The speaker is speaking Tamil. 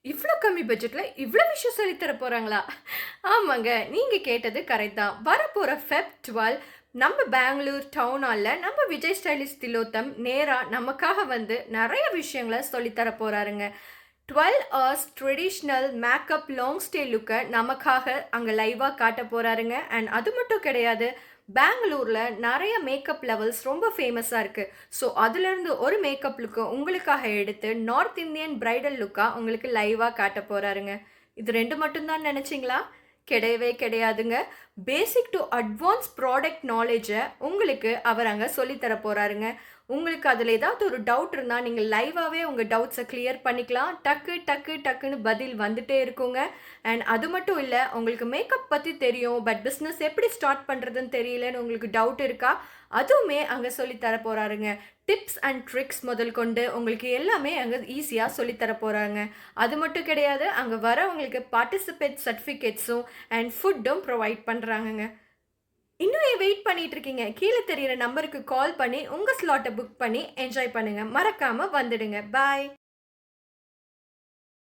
இவ்ளோ கம்மி பட்ஜெட்ல இவ்ளோ விஷயம் சொல்லி தர போறாங்களா? ஆமாங்க. நீங்க கேட்டது கரெக்ட் தான். வரப்போற ஃபெப் 12 நம்ம பெங்களூர் டவுன் ஹால்ல நம்ம விஜய் ஸ்டைலிஷ் திலோத்தம் நேரா நமக்காக வந்து நெறைய விஷயங்கள சொல்லி தர போறாருங்க. 12 hours traditional makeup long stay லுக்க நமக்காக அங்க லைவா காட்டப் போறாருங்க. அண்ட் அது மட்டும் கிடையாது. பெங்களூர்ல நெறைய மேக்கப் லெவல்ஸ் ரொம்ப ஃபேமஸா இருக்கு. ஸோ அதிலிருந்து ஒரு மேக்கப் லுக்க உங்களுக்காக எடுத்து நார்த் இந்தியன் பிரைடல் லுக்கா உங்களுக்கு லைவா காட்டப் போறாருங்க. இது 2 மட்டும் தான் நெனச்சீங்களா? கிடையவே கிடையாதுங்க. பேசிக் டூ அட்வான்ஸ் ப்ராடக்ட் நாலேட்ஜ உங்களுக்கு அவர் அங்க சொல்லி தர போறாருங்க. உங்களுக்கு அதுல ஏதாவது ஒரு டவுட் இருந்தா, நீங்க லைவாவே உங்க டவுட்ஸ கிளியர் பண்ணிக்கலாம். டக்கு, டக்கு, டக்குன்னு பதில் வந்துட்டே இருக்குங்க. அண்ட் அது மட்டும் இல்ல, உங்களுக்கு மேக்கப் பத்தி தெரியும். பட் பிசினஸ் எப்படி ஸ்டார்ட் பண்றதுன்னு தெரியலன்னு உங்களுக்கு டவுட் இருக்கா? அதுவுமே அங்க சொல்லி தர போறாருங்க. டிப்ஸ் அண்ட் ட்ரிக்ஸ் முதல் கொண்டு உங்களுக்கு எல்லாமே அங்க ஈஸியா சொல்லி தர போறாங்க. அது மட்டும் கிடையாது, அங்க வரவங்களுக்கு பார்ட்டிசிபேட் சர்டிஃபிகேட்ஸும் அண்ட் ஃபுட்டும் ப்ரொவைட் பண்றாங்கங்க. இன்னும் ஏன் வெயிட் பண்ணிட்டு இருக்கீங்க? கீழ தெரியிற நம்பருக்கு கால் பண்ணி உங்க ஸ்லாட்ட புக் பண்ணி என்ஜாய் பண்ணுங்க. மறக்காம வந்துடுங்க. பாய்.